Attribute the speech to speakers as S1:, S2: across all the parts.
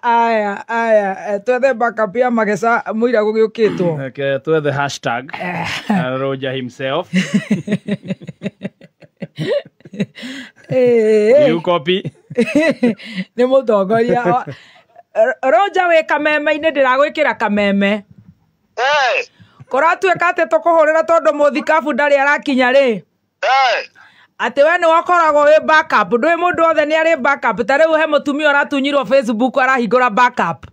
S1: aya twethe backup ya Magesa muira gugiukitwo
S2: twethe hashtag Roger himself. You copy.
S1: Ni mutongoria Roger we kameme-ini ndiragwikira kameme koratuika ati tukuhurira tondu muthikabu ndari arakinya ri ati we ni wakoragwo wi backup ndui mundu othe ni ari backup ta riu he mutumia uratunyirwo Facebook arahingura backup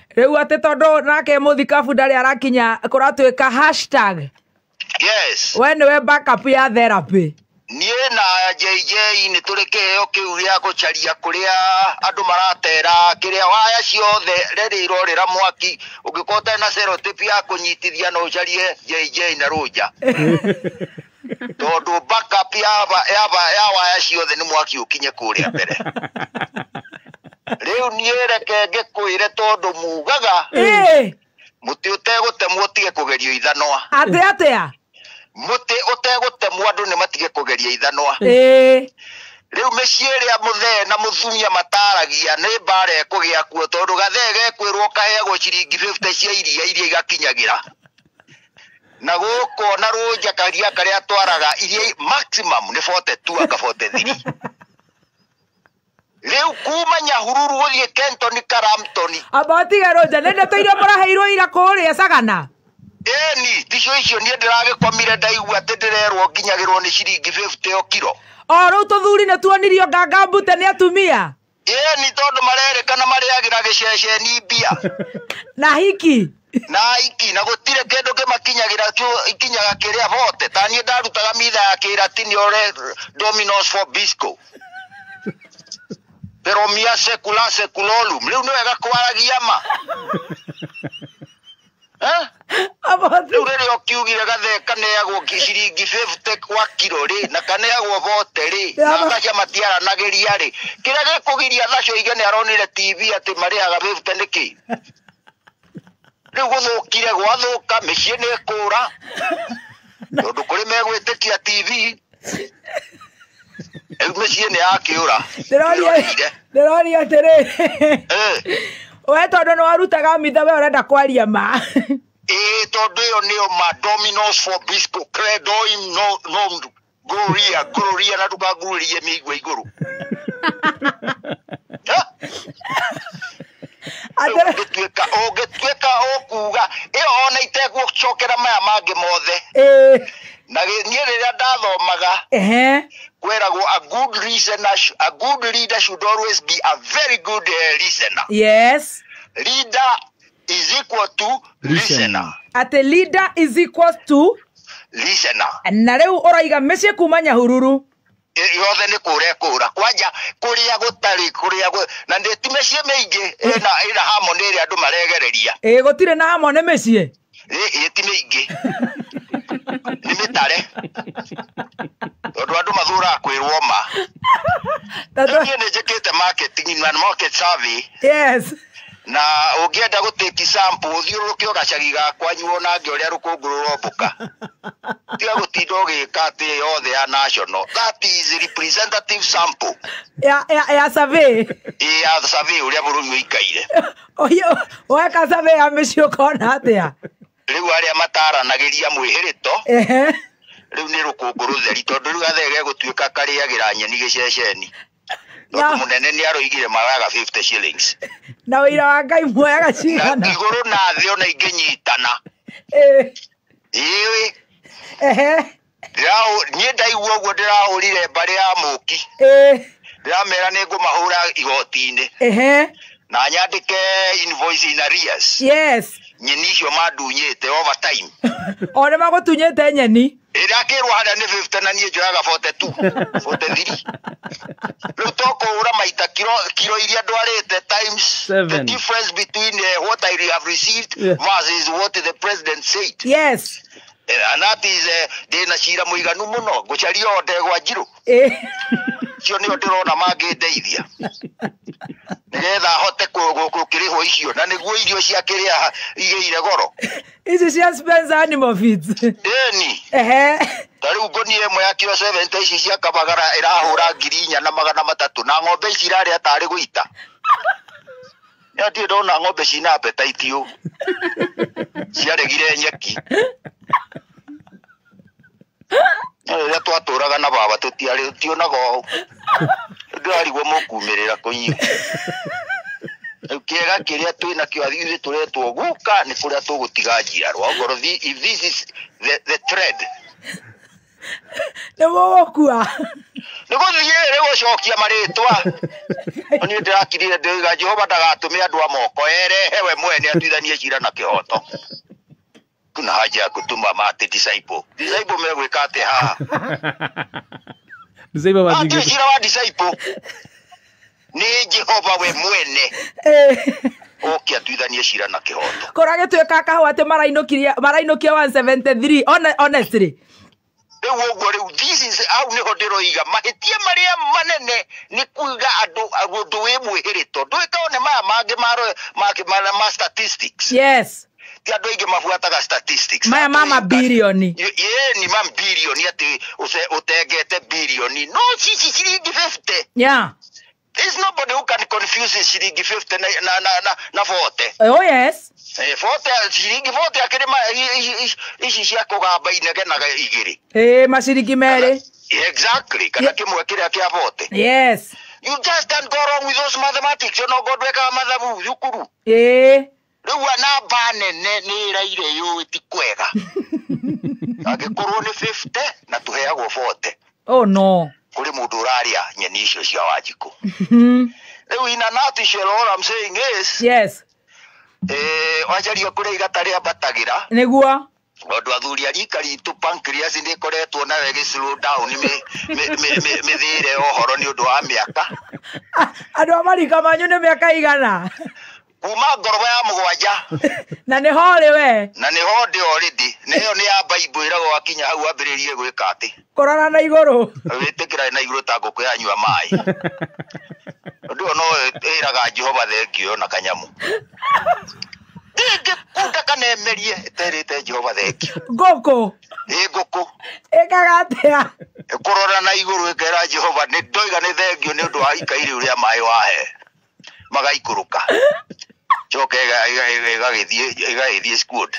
S1: riu ati tondu nake muthikabu ndari arakinya kuratuika hashtag we ni we backup ya therapy.
S3: Nie na JJ ni turi kiheo kiu gia gucaria kuria andu maratera kiria waya ciothe rerirwo rira mwaki ungikota na serotype ya kunyitithia no ucarie JJ na Roger tondu backup ya waya ciothe ni mwaki ukinye kuria mbere riu niereke ngikwire tondu mugaga muti utegutemwo tige kugerio ithanwa
S1: atia
S3: muti utegutemwo andu ni matige kugeria ithanwa riu meciria muthe na muthumia mataragia ni bare kugia kuo tondu gathege kwirwo kaheagwo ciringi 50 cia iria igakinyagira na guko na Roger karia karia twaraga iria maximum ni 42 aka 43 riu kuma Nyahururu guthie Kenton Karampton
S1: abatiga Roger nende toire muraheirwo ira kuria Sagana
S3: ni ticio icio nie ndiragikomire ndaigua ati ndirerwo nginyagirwo ni ciringi 50 o kilo
S1: riu tuthuri ne tuonirio ngangambute ni atumia
S3: ni tondu marerikana mariagira giceceni mbia
S1: na hiki
S3: na gutire kindu kimakinyagira ikinyaga kiria vote tani ndarutaga mitha ya kiratini ore Domino's for Bisco pero mia secula seculolum riu niwega kwaragia ma riu riria ukiugire gathe kaneagwo ciringi 50 kwa kilo ri na kaneagwo vote ri na gacia matiaranagiria ri kiria gikugiria thacio ige ni aronire TV ati mariaga 50 niki riu guthukire gwathuka micii ni kura tondu kuri megwitikia TV micii ni yakiura
S1: ndiroria atiri we tondu ni warutaga mitha we urenda kwaria ma
S3: tondu iyo niyo ma Domino's for Bisco credo no gloria na tukagurie migwe iguru Ogetuika okuga iyo ona itegũcokera maya mangi mothe na niĩ rĩrĩa ndathomaga kweragwo a good leader should always be a very good listener.
S1: Yes,
S3: leader is equal to listener.
S1: Ati leader is equal to
S3: listener.
S1: Na riu uraiga mecie kuma Nyahururu
S3: yothe ni kurekura kwanja kuria gutari kuria na nditimecie meingi ina harmony ria andu maregereria
S1: gutire na harmony mecie
S3: ti meingi ni mitare tondu andu mathura kwirwo ma niĩ nĩ njĩkĩte marketing na market survey.
S1: Yes,
S3: na ungienda guteki sample uthiuruke ugacagi gakwa nyuo na ngioria rukungu rurombuka tiga gutinda ugika ati yothe ya national. That is representative sample
S1: ya survey
S3: ya survey uria bururi uikaire
S1: weka survey ya mĩciĩ ũkona atĩa
S3: riu aria mataranagiria mwihirito riu ni rukungu rutheri tondu riu gathege gutuika kariagira nyeni giceceni tondu munene ni aroigire maraga 50 shillings
S1: na wira wa Ngai mwega cigana
S3: na iguru na thĩ ona ingĩnyitana niĩ ndaigua ũguo ndĩrahũrire mbarĩ ya mũki ndĩramera nĩ ngũmahũra igoti-inĩ na nyandĩke invoice in arrears.
S1: Yes,
S3: nyeni icio mandunyĩte overtime
S1: one magũtunyĩte nyeni
S3: ndakĩrwo harĩa nĩ 50 na niĩ njoyaga 42 43 rĩu tũkũhũra maita kiro iria ndwarĩte times the difference between what I have received versus what the president said.
S1: Yes,
S3: and that is ndĩna cira mũiganu mũno ngũcaria o ndegwa njirũ cio nĩo ndĩrona mangĩndeithia nĩgetha hote gũkĩrĩhwo icio na nĩguo irio cia kĩrĩa igĩire goro
S1: ici cia Spencer Animal Feeds
S3: ta rĩu ngũnia ĩmwe ya kilo 70 ici cia kabagara ĩrahũra 4,300 na ng'ombe ici irarĩa tarĩ gũita ya ti ndona ng'ombe cina appetite yo ciaregire nyeki ya twatũraga na baba tũtiarĩ tionaga ũũ ndarigwo mũkuumĩrĩra kũnyua kĩega kĩrĩa twĩna kĩo ithuĩ tũretwo guka nĩ kũrĩa tũgũtiga njiarwa ongorwo if this is the thread
S1: nĩ mũgũkua
S3: nĩ gũthiĩ rĩ gũcokia marĩtwa niĩ ndĩrakirire ndĩiga Jehova ndagatũme andũ a moko erehe we mwene atuithanie cira na kĩhoto kuna haja ya kutuma mate disciple megwĩka atĩ haha cira wa disciple nĩ Jehova we mwene oke atuithanie cira na kĩhoto
S1: kũragĩtuĩka kahũa atĩ marainũkia 173 honestly
S3: rĩu ũguo rĩu this is hau nĩho ndĩroiga mahĩtia marĩa manene nĩ kuiga andũ wĩ mwĩhĩrĩto ndũĩkaone maya mangĩ ma statistics
S1: yes
S3: ti andũ aingĩ mabuataga statistics
S1: maya mama bilioni
S3: ni mam bilioni atĩ ũtengete bilioni no ciringi 50
S1: yeah
S3: there's nobody who can confuse ciringi 50 na 40
S1: oh yes
S3: 40 ciringi 40 akĩrĩma ici cia kũgamba inegenaga igĩrĩ
S1: maciringi merĩ
S3: exactly kana kĩmwe kĩrĩa kĩa 40
S1: yes
S3: you just can't go wrong with those mathematics no godweka mathabu thukuru rĩu namba nene nĩ ĩraire yũĩ ti kwega angĩkorwo nĩ 50 na tũheagwo 40
S1: oh no
S3: kuri mũndũ ũrarĩa nyeni icio cia Wanjikũ rĩu in a nutshell all I'm saying is
S1: yes
S3: wajaria kũrĩa igatarĩa batagĩra
S1: nĩguo
S3: andũ athuri a rika ritũ pancreas nĩ ĩkoretwo nayo ĩgĩ-slow down mĩthĩĩre ũhoro nĩ ũndũ wa mĩaka
S1: andũ a marika manyu nĩ mĩaka igana
S3: kuma ngoroba ya mũgwanja
S1: na nĩ ho rĩ we
S3: na nĩ ho ndĩ already nĩyo nĩ ya Bible ĩragwo wakinya hau ambĩrĩrie gwĩka atĩ
S1: kũrora na igũrũ
S3: wĩtĩkĩra na igũrũ ta ngũkũ yanyua maĩ ũndũ ũyũ no ĩraga Jehova thengio na kanyamũ ndĩngĩkunda kana emerie ĩterĩte Jehova thengio
S1: ngũkũ
S3: ngũkũ
S1: ĩkaga atĩa
S3: kũrora na igũrũ ĩkera Jehova nĩ ndoiga nĩ thengio nĩ ũndũ wa ikai rĩu rĩa maĩ wahe magaikũrũka coke ĩgagĩthiĩ squad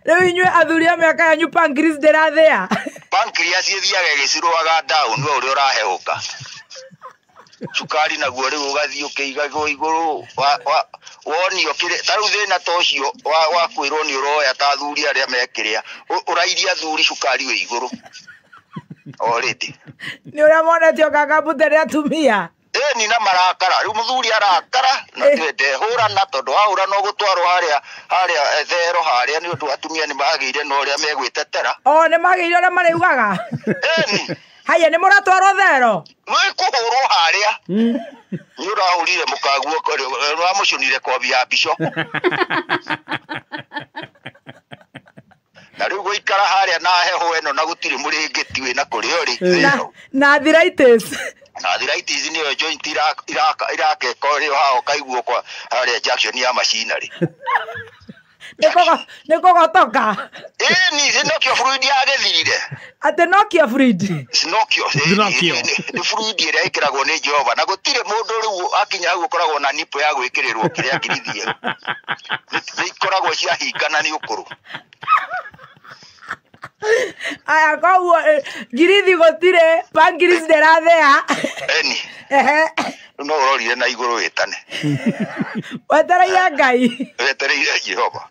S1: rĩu inyuĩ athuri a mĩaka yanyu pancreas ndĩrathĩa
S3: pancreas ĩthiaga ĩgĩcirũaga down we ũrĩa ũraheũka cukari naguo rĩu ũgathiĩ ũkĩigagwo igũrũ wonio ta rĩu thĩna ta ũcio wa kwĩrwo nĩ ũroya ta athuri arĩa mekĩrĩa ũrairia athuri cukari wĩ igũrũ already
S1: nĩ ũrĩa monetio kakambute rĩ atumia
S3: ni na marakara rĩu mũthuri arakara na twende hũrana tondũ wahũrana ũgũtwarwo harĩa thero harĩa nĩ ũndũ atumia nĩ magĩire na ũrĩa megwĩtetera
S1: nĩ magĩire ũrĩa marĩugaga haya nĩ mũratwarwo thero
S3: nĩ kũhũrwo harĩa nĩ ũrahũrire mũkaguo ũramũcunire kobi ya mbico na rĩu gũikara harĩa na heho ĩno na gũtirĩ mũrĩngĩti wĩna kũrĩa ũrĩ
S1: na arthritis
S3: arthritis nĩyo joint irakeka ũrĩ hao kaiguo kwa harĩa junction ya machinery
S1: nĩ kũgotoka
S3: ni sinokio fluid yagĩthirire
S1: atĩ nokio fluid
S3: sinokio nĩ fluid ĩrĩa ĩkĩragwo nĩ Jehova na gũtirĩ mũndũ rĩu akinya hau ũkoragwo na nipo ya gwĩkĩrĩrwo kĩrĩa ngirithie nĩ ikoragwo ciahingana nĩ ũkũrũ
S1: aya koguo ngirithi gũtirĩ pancreas ndĩrathĩa
S3: no ũrorire na igũrũ wĩtane
S1: wetereire Ngai
S3: wetereire Jehova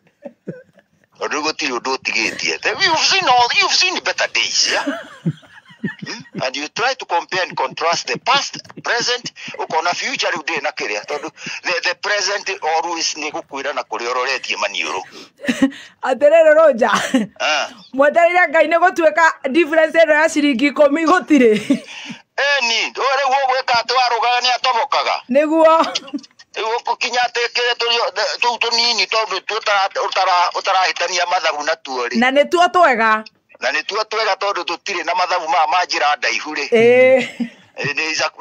S3: ũndũ gũtirĩ ũndũ ũtigĩtie you've seen better days yeah? And you try to compare and contrast the past, present, ukona future rĩu ndĩ na kĩrĩa tondũ the present always nĩ gũkwĩra na kũrĩa ũroretie maniũrũ
S1: atĩrĩrĩ Roja mwetereire Ngai nĩ gũtuĩka difference ĩno ya ciringi 10 gũtirĩ
S3: ni rĩu ũgwĩka atĩ warũgaga nĩ atobokaga
S1: nĩguo
S3: ũkinya atĩkĩre tũu tũnini tondũ ũtarahĩtania mathabu na tuo rĩ
S1: na nĩ tuo twega
S3: na nĩ tuo twega tondũ tũtirĩ na mathabu ma njĩra ndaihu rĩ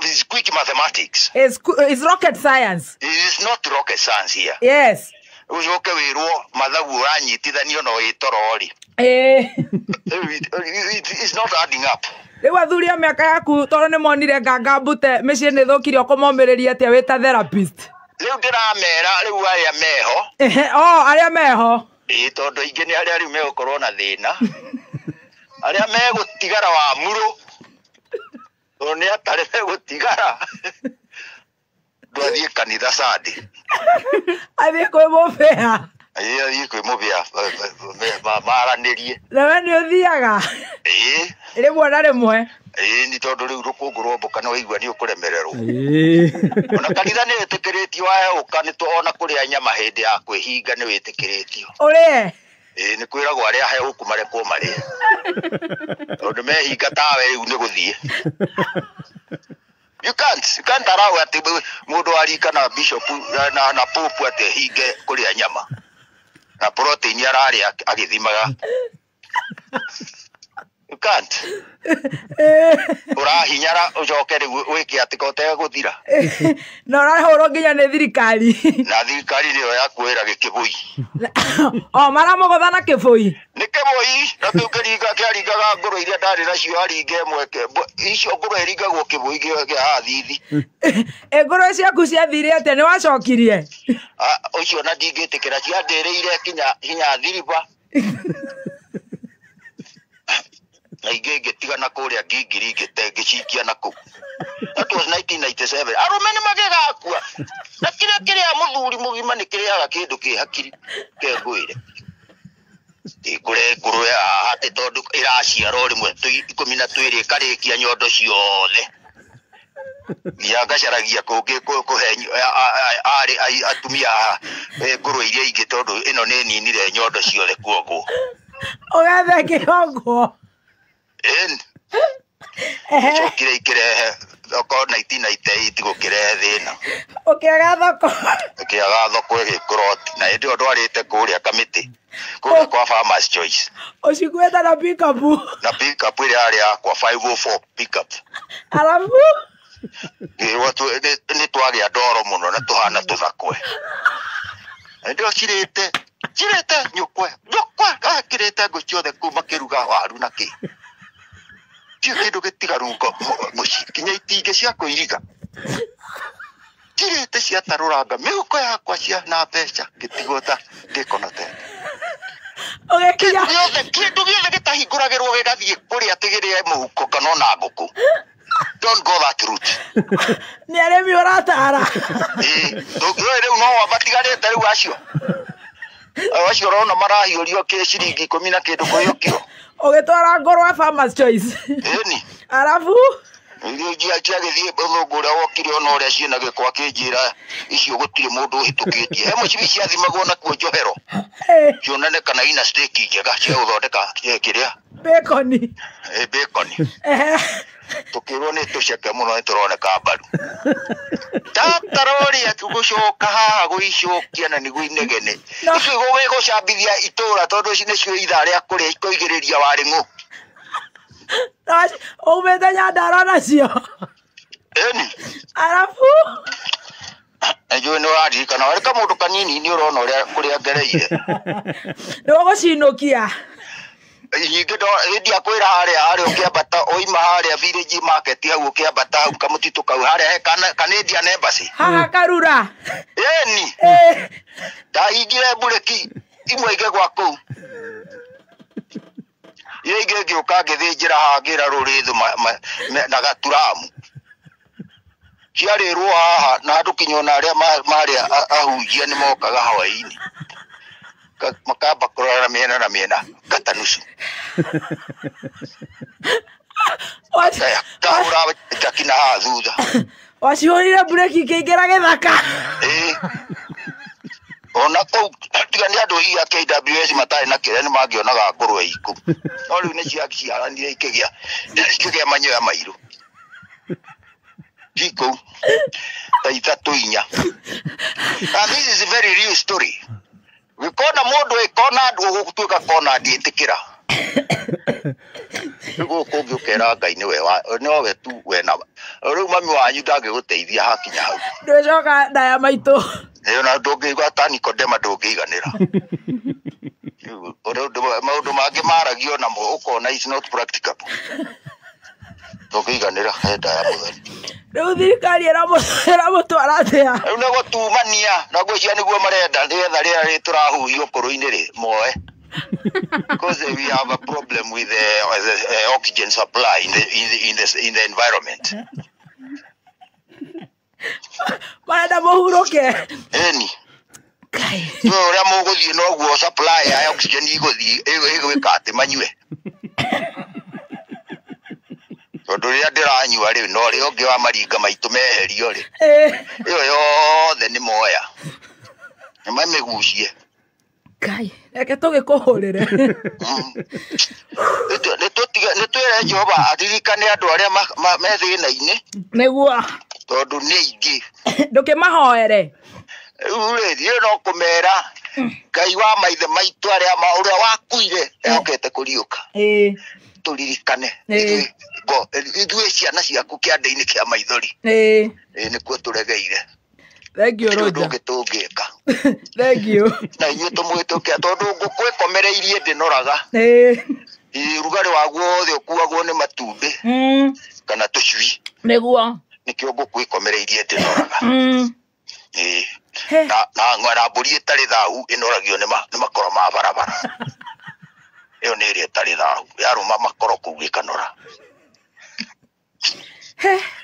S3: it's quick mathematics
S1: it's rocket science
S3: it is not rocket science here
S1: yes
S3: ucoke wĩrwo mathabu ũranyitithanio no ĩtorori it's not adding up
S1: rĩu athuri a mĩaka yaku tondũ nĩ monire nganga mbute mĩciĩ nĩ thũkire ũkũmomĩrĩria atĩa wĩ ta therapist
S3: Riu ndiramera riu aya meho.
S1: Aria meho.
S3: Tondu ingi ni aria riu megukorwo na thina. Aria megutigara wa muru. Ni atari megutigara. Ndwathie kanitha Sunday.
S1: Athie kwi mubea.
S3: Athie kwi mubea maranirie.
S1: Nawe ni uthiaga? Rimwe na rimwe.
S3: Ni tondu riu rukungu rwomboka ni waigua ni ukuremererwo. Ona kanitha ni witikiritio wauka ni tuona kuria nyama hindi ya kwihinga ni witikiritio.
S1: Urie?
S3: Ni kwiragwo aria he ukumarekwo marie. Tondu mehinga tawe riu ni guthie. You can't allow ati mundu arika na bishop na pope ati hinge kuria nyama. Na protein arari agithimaga. You can't. Urahinyara ucoke riu wiki ati kote guthira.
S1: Na urahoro nginya ni thirikari.
S3: Na thirikari niyo yakwira gikibui.
S1: Maramugotha na kibui.
S3: Ni kibui na tukiringa kiaringaga nguru iria ndari nacio aringe mweke icio nguru iringagwo kibui kia hathithi.
S1: Nguru ciaku ciathire ate ni wacokirie?
S3: Ucio na ndingitikira ciandireire hinya thiriba. Na ngĩtigana kũrĩa ngingiri ngĩcikia na kũu. That was 1997. Arume nĩ magegakua. Na kĩrĩa mũthuri mũgima nĩ kĩrĩaga kĩndũ kĩ hakiri kĩngũire. Ngũre ngũrwe atĩ tondũ ĩraciarwo rĩmwe 12 ĩkarĩkia nyondo ciothe. Ngacaragia kũngĩ kũhe atumia ngũrwe iria ingĩ tondũ ĩno nĩ ninire nyondo ciothe kuoguo.
S1: Ũgethe kĩongo.
S3: Cokire ikirehe thoko 1998 gukirehe thina.
S1: Ukiaga thoko.
S3: Ukiaga thoko igikuroti na ndi ndwarite kuria kamiti. Kuria kwa Farmers Choice.
S1: Ucikueta na pickup.
S3: Na pickup ile ari yakwa 504 pickup.
S1: Alafu
S3: watu ni twagia ndoro muno na tuhana tuthakwe. Ndio kirete nyukwe akirete ngo ciothe kuma kiruga waru na ki. Kindu gitigaruko muci kinya itinge cia kuiriga. Kirete cia taruranga miuko yakwa cia na mbeca gitigota ngikonote.
S1: Kinya
S3: kindu giothe gitahinguragirwo gigathie kuria tigirie muhuko kana na nguku. Don't go that route.
S1: Ni aremi uratara.
S3: Riu no wabatigarite riu acio. Acio rona marahiurio ki ciringi 10 na kindu kuyo kiro.
S1: Ugitwara ngorwa Farmers Choice. Alafu
S3: njia githie thungu uria wokire ona uria ciina gikwa kinjira icio gutire mundu uhitukitie he mucibi ciathimagwo na kuo njohero cionane kana ina stake njega cia uthondeka kiria
S1: bacon.
S3: Bacon tukirwo ni tuceke muno nituroneka mbaru tatarori atugucoka haha guicokia na nigu inegene icio gugucambithia itura tondu ici nicio itha ria kuria ikoigiriria waringu.
S1: Umete Nyandarua nacio. Alafu
S3: Njui ni waririkana wari kamundu kanini ni urona uria kuria ngereire.
S1: Ni gucinukia.
S3: Nyingi ndia kwira haria ukiambata oima haria village market hau ukiambata hau kamutitu kau haria Canadian Embassy.
S1: Haha Karura.
S3: Ndahingire bureki imwe ige gwa kuu. Yege gioka githinjira hagira rurithu na gaturamu. Ciarirwo haha na andu kinyona aria maria ahunjia ni mokaga hawaini. Makamba kurora miena na miena gatanusu. Kahura takina ha thutha.
S1: Wacihurire bureki kiingira githaka.
S3: Ona kou tiga ni andu hia KWS matari na kire ni mangionaga ngurwe iku. No riu ni ciaranire ikigia manyoya mairu. Jiko taithatu inya. And this is a very real story. Wikona mundu ikona ndu gutuika kona ndiitikira. Nigo kungukera Ngai ni we tu we na. Riu mami wanyu ndangiguteithia hakinya hau.
S1: Ndocoka ndaya maitu.
S3: Na ndungigwa ta Nikodema ndungiganira. Maundu mangi maragio na ukona is not practicable. Tukiganira henda ya muthoni.
S1: Riu thirikari iramutwara atia?
S3: Riu nego tumania na gwicia niguo marenda nigetha ria turahuhio kuru-ini ri moe. Because we have a problem with the oxygen supply in the environment.
S1: Marenda muhuruke.
S3: Eni. No ria muguthie no guo supply ya oxygen iguthie igwika ati manyue. Tondu ria ndiranyua ri no ri ungi wa maringa maitu meherio ri. Iyo yothe ni moya. Nimamigucie.
S1: Ngai, reke tugikuhurire. Nitwire Jehova aririkane andu aria me thina-ini. Niguo.
S3: Tondu ni aingi.
S1: Ndukimahoere.
S3: Riu no kumera Ngai wa maithe maitu aria uria wakuire ehokete kuriuka. Turirikane. Ithuĩ ciana ciaku kĩande-inĩ kĩa maithori. Nĩkuo tũregeire.
S1: Thank you, Roger.
S3: Ndũngĩ tũngĩka.
S1: Thank you.
S3: Na inyuĩ tũmwĩtũkia tondũ ngũkũ ĩkomereirie ndĩnoraga. Rugarĩ waguo wothe ũkuagwo nĩ matumbĩ kana tũcui.
S1: Nĩguo.
S3: Nĩkĩo ngũkũ ĩkomereirie ndĩnoraga. Na mbũri ĩtarĩ thau ĩnoragio nĩ makoro ma barabara. Ĩyo nĩ ĩrĩa ĩtarĩ thau. Yarũma makoro kũu ĩkanora.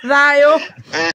S1: Thayũ.